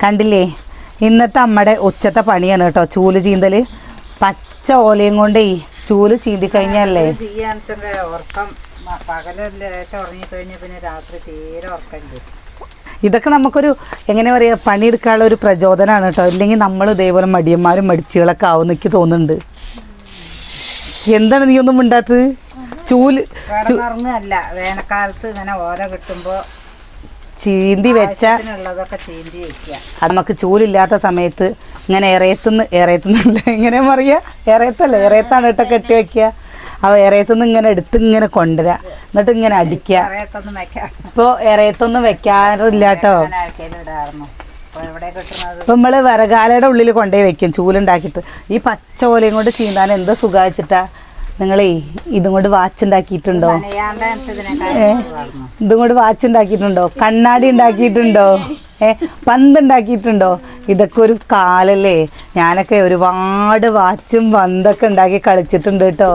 കണ്ടില്ലേ, ഇന്നത്തെ അമ്മയുടെ ഉച്ചത്തെ പണിയാണ് കേട്ടോ ചൂല് ചീന്തൽ. പച്ച ഓലയും കൊണ്ടേ ചൂല് ചീന്തി കഴിഞ്ഞല്ലേ ഇതൊക്കെ നമുക്കൊരു എങ്ങനെ പറയുക പണിയെടുക്കാനുള്ള ഒരു പ്രചോദനമാണ് കേട്ടോ. ഇല്ലെങ്കിൽ നമ്മൾ ഇതേപോലെ മടിയന്മാരും മടിച്ചുകളൊക്കെ ആവും എനിക്ക് തോന്നുന്നുണ്ട്. എന്താണ് നീ ഒന്നും മിണ്ടാത്തത്? ചൂല് വേനൽക്കാലത്ത് ഇങ്ങനെ ഓല കിട്ടുമ്പോ ചീന്തി വെച്ച നമുക്ക് ചൂലില്ലാത്ത സമയത്ത് ഇങ്ങനെ ഇറയത്തുനിന്നല്ല എങ്ങനെ പറയാ, ഇറയത്താണ് കേട്ടോ കെട്ടി വെക്കുക. അപ്പോൾ ഇറയത്തുനിന്ന് ഇങ്ങനെ എടുത്ത് ഇങ്ങനെ കൊണ്ടുവരാ, എന്നിട്ട് ഇങ്ങനെ അടിക്കുക. ഇപ്പോൾ ഇറയത്തൊന്നും വെക്കാറില്ല കേട്ടോ. ഇപ്പം നമ്മൾ വിറകാലയുടെ ഉള്ളിൽ കൊണ്ടുപോയി വെക്കും ചൂലുണ്ടാക്കിയിട്ട്. ഈ പച്ച ഓലയും കൊണ്ട് ചീന്താൻ എന്ത് സുഖാച്ചിട്ടാ. നിങ്ങളേ ഇതും കൊണ്ട് വാച്ച് ഉണ്ടാക്കിയിട്ടുണ്ടോ? ഇതും കൊണ്ട് വാച്ച് ഉണ്ടാക്കിയിട്ടുണ്ടോ? കണ്ണാടി ഉണ്ടാക്കിയിട്ടുണ്ടോ? പന്ത് ഉണ്ടാക്കിയിട്ടുണ്ടോ? ഇതൊക്കെ ഒരു കാലല്ലേ. ഞാനൊക്കെ ഒരുപാട് വാച്ചും പന്തൊക്കെ ഉണ്ടാക്കി കളിച്ചിട്ടുണ്ട് കേട്ടോ.